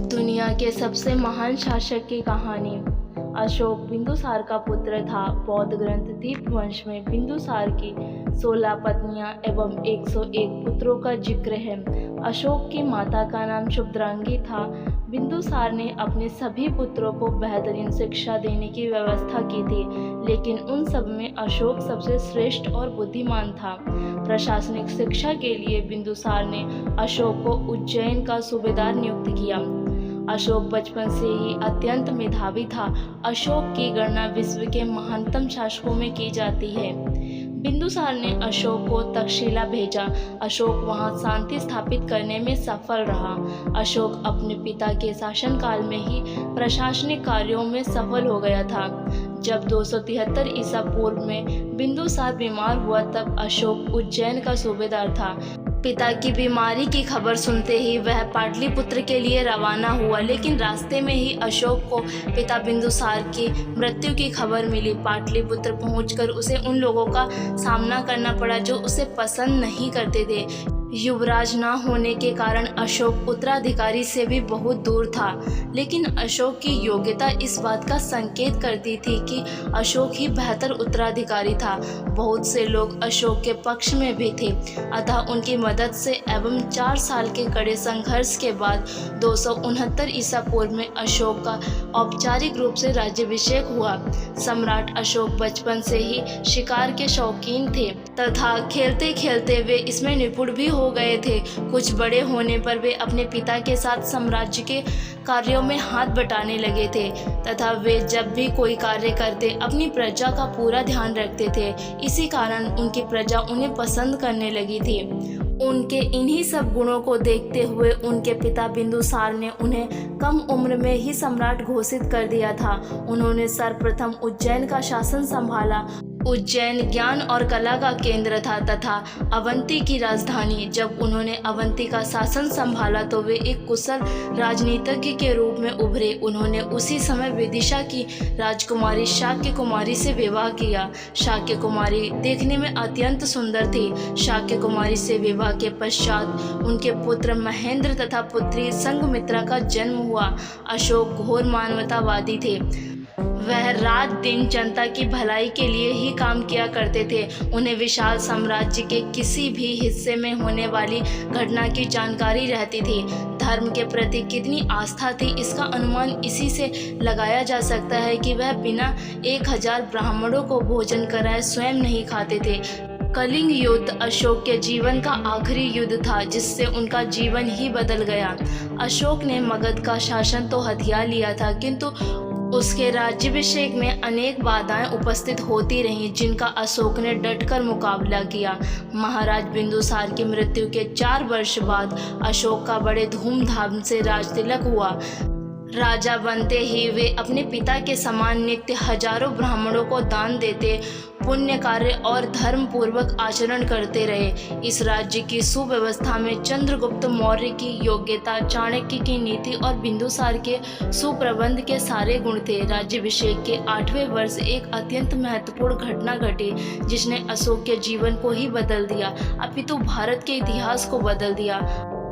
दुनिया के सबसे महान शासक की कहानी। अशोक बिंदुसार का पुत्र था। बौद्ध ग्रंथ दीपवंश में बिंदुसार की 16 पत्नियां एवं 101 पुत्रों का जिक्र है। अशोक की माता का नाम शुभद्रांगी था। बिंदुसार ने अपने सभी पुत्रों को बेहतरीन शिक्षा देने की व्यवस्था की थी, लेकिन उन सब में अशोक सबसे श्रेष्ठ और बुद्धिमान था। प्रशासनिक शिक्षा के लिए बिंदुसार ने अशोक को उज्जैन का सूबेदार नियुक्त किया। अशोक बचपन से ही अत्यंत मेधावी था। अशोक की गणना विश्व के महानतम शासकों में की जाती है। बिंदुसार ने अशोक को तक्षशिला भेजा। अशोक वहां शांति स्थापित करने में सफल रहा। अशोक अपने पिता के शासनकाल में ही प्रशासनिक कार्यों में सफल हो गया था। जब 273 ईसा पूर्व में बिंदुसार बीमार हुआ, तब अशोक उज्जैन का सूबेदार था। पिता की बीमारी की खबर सुनते ही वह पाटलिपुत्र के लिए रवाना हुआ, लेकिन रास्ते में ही अशोक को पिता बिंदुसार की मृत्यु की खबर मिली। पाटलिपुत्र पहुंचकर उसे उन लोगों का सामना करना पड़ा जो उसे पसंद नहीं करते थे। युवराज न होने के कारण अशोक उत्तराधिकारी से भी बहुत दूर था, लेकिन अशोक की योग्यता इस बात का संकेत करती थी कि अशोक ही बेहतर उत्तराधिकारी था। बहुत से लोग अशोक के पक्ष में भी थे, अतः उनकी मदद से एवं 4 साल के कड़े संघर्ष के बाद 269 ईसा पूर्व में अशोक का औपचारिक रूप से राज्याभिषेक हुआ। सम्राट अशोक बचपन से ही शिकार के शौकीन थे तथा खेलते खेलते वे इसमें निपुण भी हो गए थे। कुछ बड़े होने पर वे अपने पिता के साथ साम्राज्य के कार्यों में हाथ बटाने लगे थे तथा वे जब भी कोई कार्य करते अपनी प्रजा का पूरा ध्यान रखते थे। इसी कारण उनकी प्रजा उन्हें पसंद करने लगी थी। उनके इन्हीं सब गुणों को देखते हुए उनके पिता बिंदुसार ने उन्हें कम उम्र में ही सम्राट घोषित कर दिया था। उन्होंने सर्वप्रथम उज्जैन का शासन संभाला। उज्जैन ज्ञान और कला का केंद्र था तथा अवंती की राजधानी। जब उन्होंने अवंती का शासन संभाला तो वे एक कुशल राजनीतिज्ञ के रूप में उभरे। उन्होंने उसी समय विदिशा की राजकुमारी शाक्य कुमारी से विवाह किया। शाक्य कुमारी देखने में अत्यंत सुंदर थी। शाक्य कुमारी से विवाह के पश्चात उनके पुत्र महेंद्र तथा पुत्री संघमित्रा का जन्म हुआ। अशोक घोर मानवतावादी थे। वह रात दिन जनता की भलाई के लिए ही काम किया करते थे। उन्हें विशाल साम्राज्य के किसी भी हिस्से में होने वाली घटना की जानकारी रहती थी। धर्म के प्रति कितनी आस्था थी, इसका अनुमान इसी से लगाया जा सकता है कि वह बिना 1000 ब्राह्मणों को भोजन कराए स्वयं नहीं खाते थे। कलिंग युद्ध अशोक के जीवन का आखिरी युद्ध था, जिससे उनका जीवन ही बदल गया। अशोक ने मगध का शासन तो हथिया लिया था, किंतु उसके राज्याभिषेक में अनेक बाधाएं उपस्थित होती रहीं, जिनका अशोक ने डटकर मुकाबला किया। महाराज बिंदुसार की मृत्यु के 4 वर्ष बाद अशोक का बड़े धूमधाम से राजतिलक हुआ। राजा बनते ही वे अपने पिता के समान नित्य हजारों ब्राह्मणों को दान देते, पुण्य कार्य और धर्म पूर्वक आचरण करते रहे। इस राज्य की सुव्यवस्था में चंद्रगुप्त मौर्य की योग्यता, चाणक्य की नीति और बिंदुसार के सुप्रबंध के सारे गुण थे। राज्याभिषेक के 8वें वर्ष एक अत्यंत महत्वपूर्ण घटना घटी, जिसने अशोक के जीवन को ही बदल दिया, अपितु भारत के इतिहास को बदल दिया।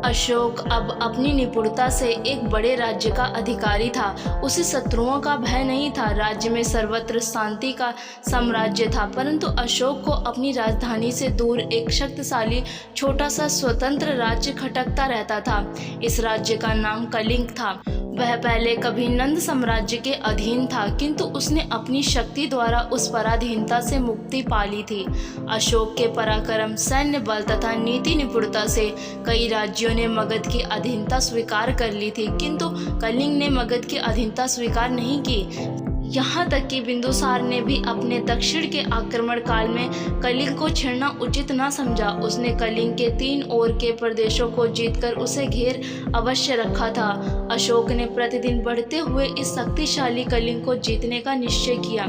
अशोक अब अपनी निपुणता से एक बड़े राज्य का अधिकारी था। उसे शत्रुओं का भय नहीं था। राज्य में सर्वत्र शांति का साम्राज्य था, परंतु अशोक को अपनी राजधानी से दूर एक शक्तिशाली छोटा सा स्वतंत्र राज्य खटकता रहता था। इस राज्य का नाम कलिंग था। वह पहले कभी नंद साम्राज्य के अधीन था, किंतु उसने अपनी शक्ति द्वारा उस पराधीनता से मुक्ति पा ली थी। अशोक के पराक्रम, सैन्य बल तथा नीति निपुणता से कई राज्यों ने मगध की अधीनता स्वीकार कर ली थी, किंतु कलिंग ने मगध की अधीनता स्वीकार नहीं की। यहाँ तक कि बिंदुसार ने भी अपने दक्षिण के आक्रमण काल में कलिंग को छेड़ना उचित न समझा। उसने कलिंग के 3 ओर के प्रदेशों को जीतकर उसे घेर अवश्य रखा था। अशोक ने प्रतिदिन बढ़ते हुए इस शक्तिशाली कलिंग को जीतने का निश्चय किया।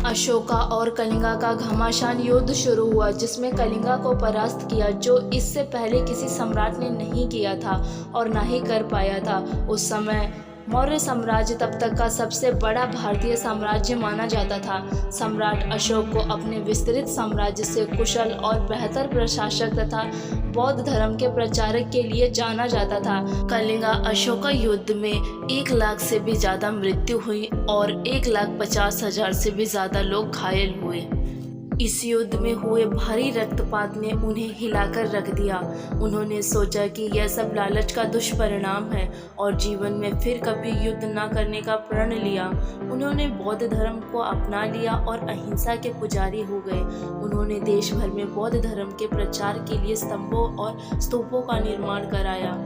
अशोका और कलिंगा का घमासान युद्ध शुरू हुआ, जिसमें कलिंगा को परास्त किया, जो इससे पहले किसी सम्राट ने नहीं किया था और न ही कर पाया था। उस समय मौर्य साम्राज्य तब तक का सबसे बड़ा भारतीय साम्राज्य माना जाता था। सम्राट अशोक को अपने विस्तृत साम्राज्य से कुशल और बेहतर प्रशासक तथा बौद्ध धर्म के प्रचारक के लिए जाना जाता था। कलिंगा अशोका युद्ध में 1 लाख से भी ज्यादा मृत्यु हुई और 1,50,000 से भी ज्यादा लोग घायल हुए। इस युद्ध में हुए भारी रक्तपात ने उन्हें हिलाकर रख दिया। उन्होंने सोचा कि यह सब लालच का दुष्परिणाम है और जीवन में फिर कभी युद्ध न करने का प्रण लिया। उन्होंने बौद्ध धर्म को अपना लिया और अहिंसा के पुजारी हो गए। उन्होंने देश भर में बौद्ध धर्म के प्रचार के लिए स्तंभों और स्तूपों का निर्माण कराया।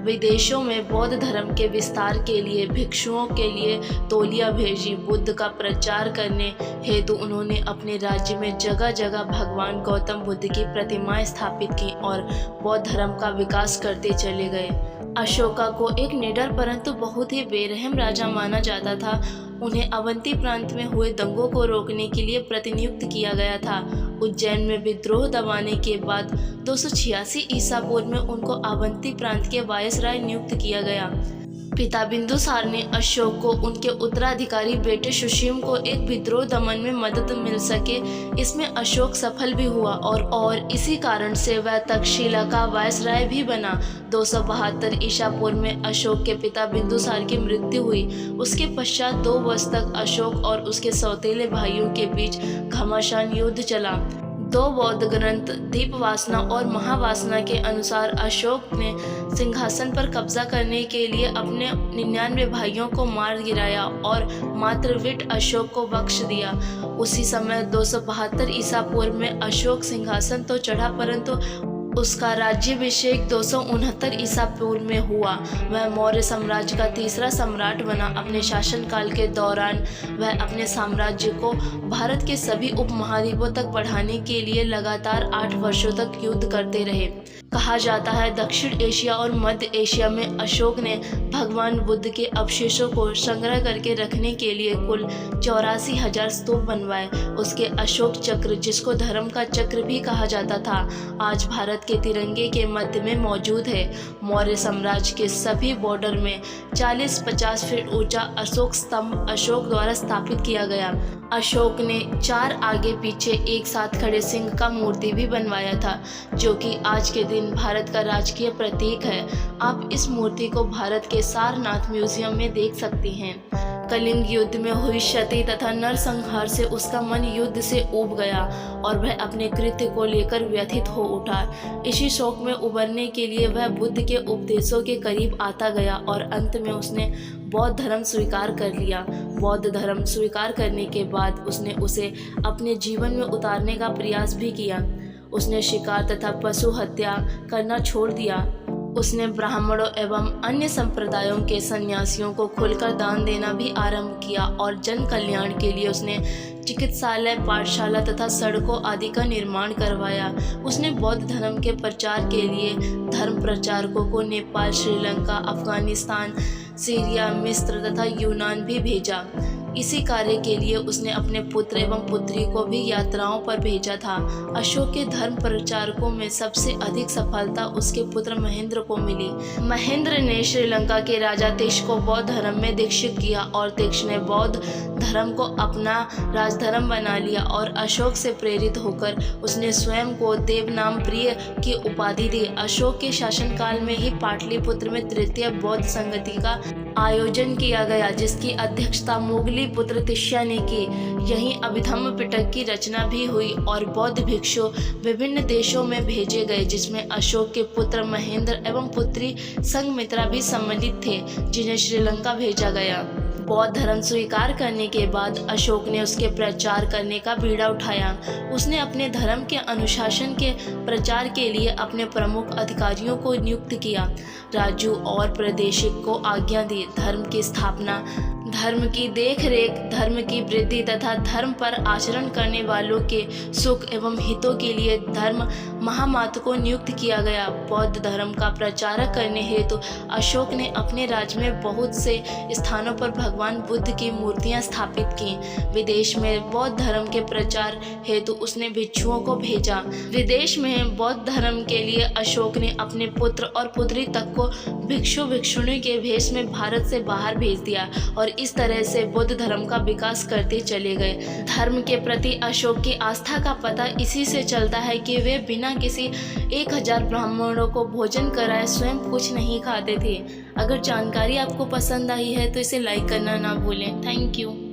विदेशों में बौद्ध धर्म के विस्तार के लिए भिक्षुओं के लिए तोलियां भेजी। बुद्ध का प्रचार करने हेतु उन्होंने अपने राज्य में जगह जगह भगवान गौतम बुद्ध की प्रतिमाएं स्थापित की और बौद्ध धर्म का विकास करते चले गए। अशोका को एक निडर परंतु बहुत ही बेरहम राजा माना जाता था। उन्हें अवंती प्रांत में हुए दंगों को रोकने के लिए प्रतिनियुक्त किया गया था। उज्जैन में विद्रोह दबाने के बाद 286 ईसा पूर्व में उनको अवंती प्रांत के वायसराय नियुक्त किया गया। पिता बिंदुसार ने अशोक को उनके उत्तराधिकारी बेटे सुसीम को एक विद्रोह दमन में मदद मिल सके, इसमें अशोक सफल भी हुआ और इसी कारण से वह तक्षशिला का वायसराय भी बना। 272 ईसा पूर्व में अशोक के पिता बिंदुसार की मृत्यु हुई। उसके पश्चात 2 वर्ष तक अशोक और उसके सौतेले भाइयों के बीच घमासान युद्ध चला। 2 बौद्ध ग्रंथ दीपवासना और महावासना के अनुसार अशोक ने सिंहासन पर कब्जा करने के लिए अपने 99 भाइयों को मार गिराया और मात्र विट अशोक को बख्श दिया। उसी समय 272 ईसा पूर्व में अशोक सिंहासन तो चढ़ा परंतु उसका राज्याभिषेक 269 ईसा पूर्व में हुआ। वह मौर्य साम्राज्य का तीसरा सम्राट बना। अपने शासनकाल के दौरान वह अपने साम्राज्य को भारत के सभी उपमहाद्वीपों तक बढ़ाने के लिए लगातार 8 वर्षों तक युद्ध करते रहे। कहा जाता है दक्षिण एशिया और मध्य एशिया में अशोक ने भगवान बुद्ध के अवशेषों को संग्रह करके रखने के लिए कुल 84,000 स्तूप बनवाए। उसके अशोक चक्र, जिसको धर्म का चक्र भी कहा जाता था, आज भारत के तिरंगे के मध्य में मौजूद है। मौर्य साम्राज्य के सभी बॉर्डर में 40-50 फीट ऊंचा अशोक स्तंभ अशोक द्वारा स्थापित किया गया। अशोक ने 4 आगे पीछे एक साथ खड़े सिंह का मूर्ति भी बनवाया था, जो कि आज के दिन भारत का राजकीय प्रतीक है। आप इस मूर्ति को भारत के सारनाथ म्यूजियम में देख सकती हैं। कलिंग युद्ध में हुई क्षति तथा नरसंहार से उसका मन युद्ध से ऊब गया और वह अपने कृत्य को लेकर व्यथित हो उठा। इसी शोक में उबरने के लिए वह बुद्ध के उपदेशों के करीब आता गया और अंत में उसने बौद्ध धर्म स्वीकार कर लिया। बौद्ध धर्म स्वीकार करने के बाद उसने उसे अपने जीवन में उतारने का प्रयास भी किया। उसने शिकार तथा पशु हत्या करना छोड़ दिया। उसने ब्राह्मणों एवं अन्य संप्रदायों के सन्यासियों को खुलकर दान देना भी आरंभ किया और जन कल्याण के लिए उसने चिकित्सालय, पाठशाला तथा सड़कों आदि का निर्माण करवाया। उसने बौद्ध धर्म के प्रचार के लिए धर्म प्रचारकों को नेपाल, श्रीलंका, अफगानिस्तान, सीरिया, मिस्र तथा यूनान भी भेजा। इसी कार्य के लिए उसने अपने पुत्र एवं पुत्री को भी यात्राओं पर भेजा था। अशोक के धर्म प्रचारकों में सबसे अधिक सफलता उसके पुत्र महेंद्र को मिली। महेंद्र ने श्रीलंका के राजा तिक्ष को बौद्ध धर्म में दीक्षित किया और तिक्ष ने बौद्ध धर्म को अपना राजधर्म बना लिया और अशोक से प्रेरित होकर उसने स्वयं को देवनाम प्रिय की उपाधि दी। अशोक के शासनकाल में ही पाटलिपुत्र में तृतीय बौद्ध संगति का आयोजन किया गया, जिसकी अध्यक्षता मुगली पुत्र तिष्या ने की। यहीं अभिधम्म पिटक की रचना भी हुई और बौद्ध भिक्षु विभिन्न देशों में भेजे गए, जिसमें अशोक के पुत्र महेंद्र एवं पुत्री संघमित्रा भी सम्मिलित थे, जिन्हें श्रीलंका भेजा गया। बौद्ध धर्म स्वीकार करने के बाद अशोक ने उसके प्रचार करने का बीड़ा उठाया। उसने अपने धर्म के अनुशासन के प्रचार के लिए अपने प्रमुख अधिकारियों को नियुक्त किया। राजू और प्रादेशिक को आज्ञा दी। धर्म की स्थापना, धर्म की देखरेख, धर्म की वृद्धि तथा धर्म पर आचरण करने वालों के सुख एवं हितों के लिए धर्म महामातु को नियुक्त किया गया। बौद्ध धर्म का प्रचार करने हेतु अशोक ने अपने राज्य में बहुत से स्थानों पर भगवान बुद्ध की मूर्तियां स्थापित की। विदेश में बौद्ध धर्म के प्रचार हेतु उसने भिक्षुओं को भेजा। विदेश में बौद्ध धर्म के लिए अशोक ने अपने पुत्र और पुत्री तक को भिक्षु भिक्षुणी के भेष में भारत से बाहर भेज दिया और इस तरह से बौद्ध धर्म का विकास करते चले गए। धर्म के प्रति अशोक की आस्था का पता इसी से चलता है कि वे बिना किसी 1000 ब्राह्मणों को भोजन कराए स्वयं कुछ नहीं खाते थे। अगर जानकारी आपको पसंद आई है तो इसे लाइक करना ना भूलें। Thank you.